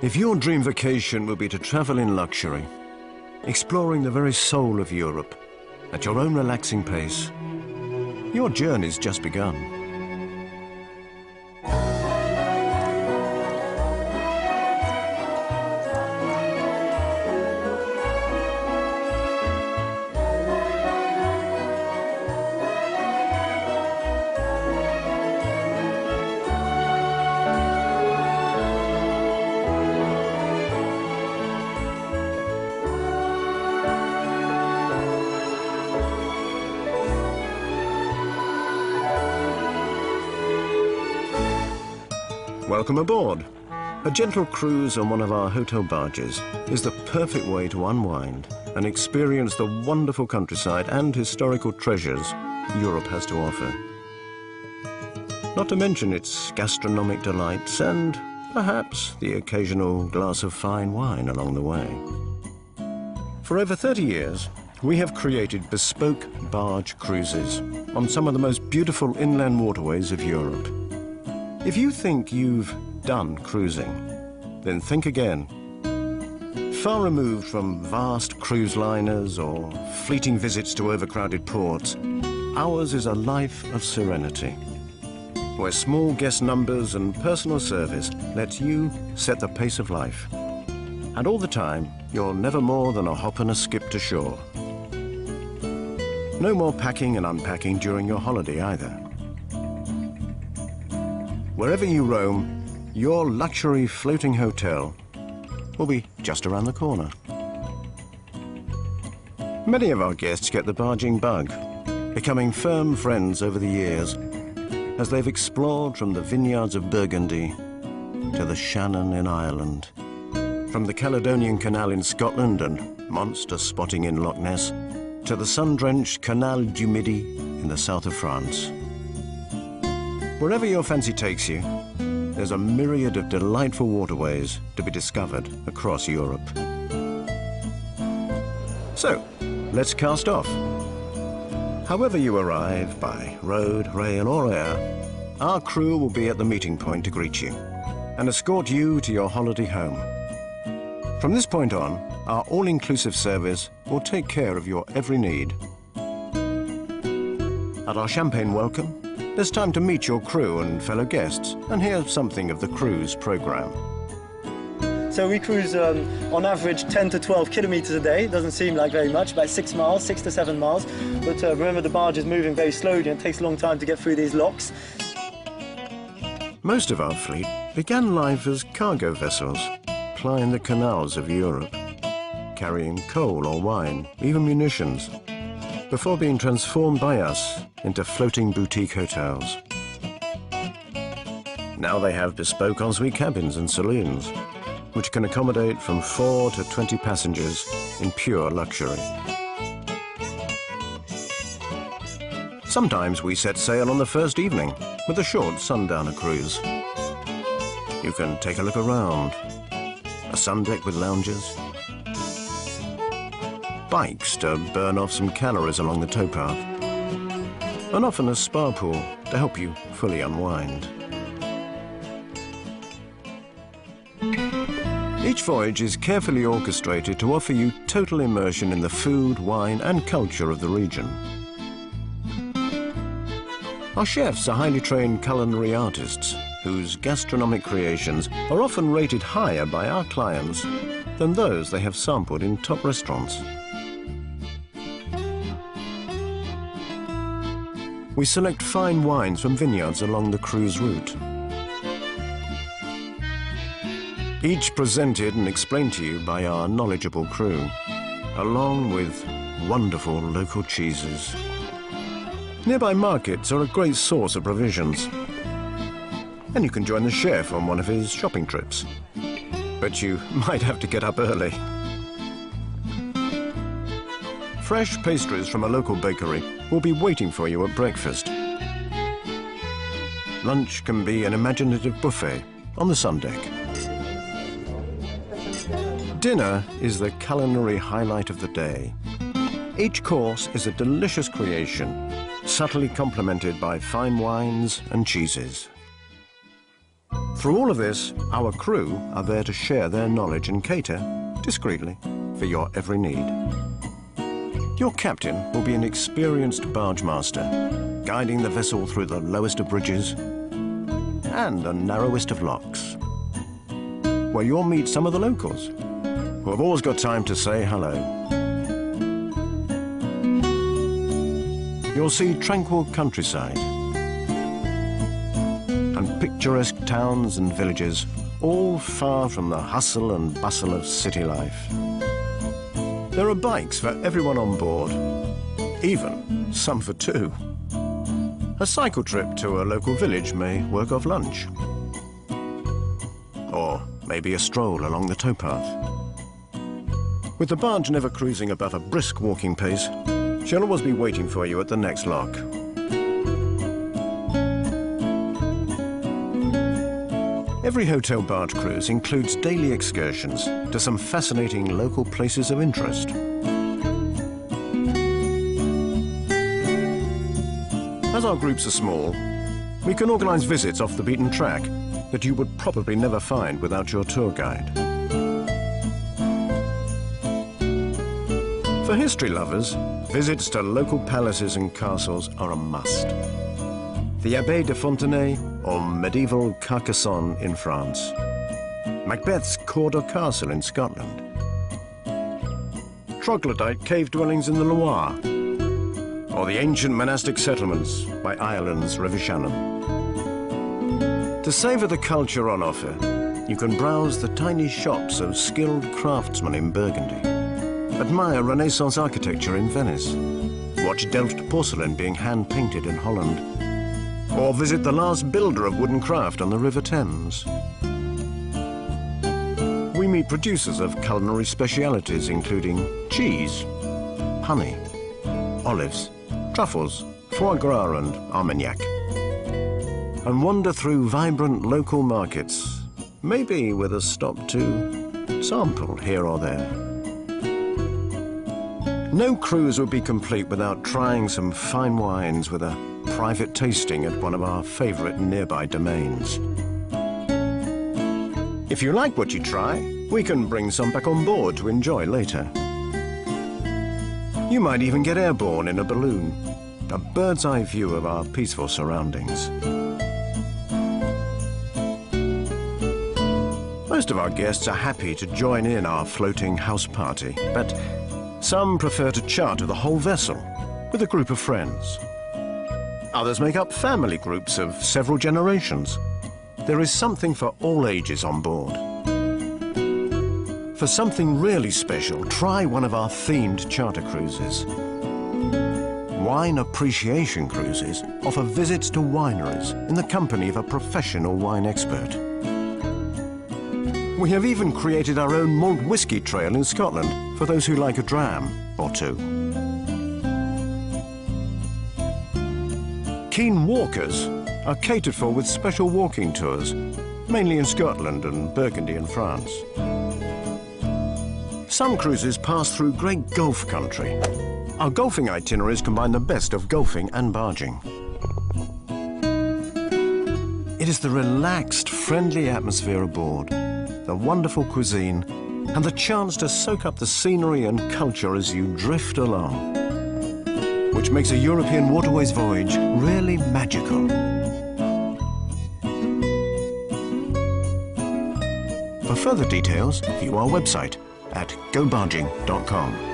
If your dream vacation will be to travel in luxury, exploring the very soul of Europe at your own relaxing pace, your journey's just begun. Welcome aboard. A gentle cruise on one of our hotel barges is the perfect way to unwind and experience the wonderful countryside and historical treasures Europe has to offer. Not to mention its gastronomic delights and perhaps the occasional glass of fine wine along the way. For over 30 years, we have created bespoke barge cruises on some of the most beautiful inland waterways of Europe. If you think you've done cruising, then think again. Far removed from vast cruise liners or fleeting visits to overcrowded ports, ours is a life of serenity, where small guest numbers and personal service let you set the pace of life. And all the time, you're never more than a hop and a skip to shore. No more packing and unpacking during your holiday either. Wherever you roam, your luxury floating hotel will be just around the corner. Many of our guests get the barging bug, becoming firm friends over the years as they've explored from the vineyards of Burgundy to the Shannon in Ireland, from the Caledonian Canal in Scotland and monster spotting in Loch Ness to the sun-drenched Canal du Midi in the south of France. Wherever your fancy takes you, there's a myriad of delightful waterways to be discovered across Europe. So, let's cast off. However you arrive, by road, rail or air, our crew will be at the meeting point to greet you and escort you to your holiday home. From this point on, our all-inclusive service will take care of your every need. At our champagne welcome, there's time to meet your crew and fellow guests and hear something of the cruise program. So we cruise on average 10 to 12 kilometers a day. It doesn't seem like very much, about 6 miles, 6 to 7 miles. But remember, the barge is moving very slowly and it takes a long time to get through these locks. Most of our fleet began life as cargo vessels, plying the canals of Europe, carrying coal or wine, even munitions, before being transformed by us into floating boutique hotels. Now they have bespoke ensuite cabins and saloons, which can accommodate from 4 to 20 passengers in pure luxury. Sometimes we set sail on the first evening with a short sundowner cruise. You can take a look around. A sun deck with lounges, bikes to burn off some calories along the towpath, and often a spa pool to help you fully unwind. Each voyage is carefully orchestrated to offer you total immersion in the food, wine, and culture of the region. Our chefs are highly trained culinary artists whose gastronomic creations are often rated higher by our clients than those they have sampled in top restaurants. We select fine wines from vineyards along the cruise route. Each presented and explained to you by our knowledgeable crew, along with wonderful local cheeses. Nearby markets are a great source of provisions, and you can join the chef on one of his shopping trips. But you might have to get up early. Fresh pastries from a local bakery will be waiting for you at breakfast. Lunch can be an imaginative buffet on the sun deck. Dinner is the culinary highlight of the day. Each course is a delicious creation, subtly complemented by fine wines and cheeses. Through all of this, our crew are there to share their knowledge and cater, discreetly, for your every need. Your captain will be an experienced barge master, guiding the vessel through the lowest of bridges and the narrowest of locks, where you'll meet some of the locals, who have always got time to say hello. You'll see tranquil countryside and picturesque towns and villages, all far from the hustle and bustle of city life. There are bikes for everyone on board, even some for two. A cycle trip to a local village may work off lunch. Or maybe a stroll along the towpath. With the barge never cruising above a brisk walking pace, she'll always be waiting for you at the next lock. Every hotel barge cruise includes daily excursions to some fascinating local places of interest. As our groups are small, we can organise visits off the beaten track that you would probably never find without your tour guide. For history lovers, visits to local palaces and castles are a must. The Abbaye de Fontenay or medieval Carcassonne in France, Macbeth's Cawdor Castle in Scotland, troglodyte cave dwellings in the Loire, or the ancient monastic settlements by Ireland's River Shannon. To savour the culture on offer, you can browse the tiny shops of skilled craftsmen in Burgundy, admire Renaissance architecture in Venice, watch Delft porcelain being hand-painted in Holland, or visit the last builder of wooden craft on the River Thames. We meet producers of culinary specialities including cheese, honey, olives, truffles, foie gras and Armagnac, and wander through vibrant local markets, maybe with a stop to sample here or there. No cruise would be complete without trying some fine wines with a private tasting at one of our favourite nearby domains. If you like what you try, we can bring some back on board to enjoy later. You might even get airborne in a balloon, a bird's eye view of our peaceful surroundings. Most of our guests are happy to join in our floating house party, but some prefer to charter the whole vessel with a group of friends. Others make up family groups of several generations. There is something for all ages on board. For something really special, try one of our themed charter cruises. Wine appreciation cruises offer visits to wineries in the company of a professional wine expert. We have even created our own malt whisky trail in Scotland for those who like a dram or two. Keen walkers are catered for with special walking tours, mainly in Scotland and Burgundy in France. Some cruises pass through great Gulf country. Our golfing itineraries combine the best of golfing and barging. It is the relaxed, friendly atmosphere aboard, the wonderful cuisine, and the chance to soak up the scenery and culture as you drift along, which makes a European waterways voyage really magical. For further details, view our website at gobarging.com.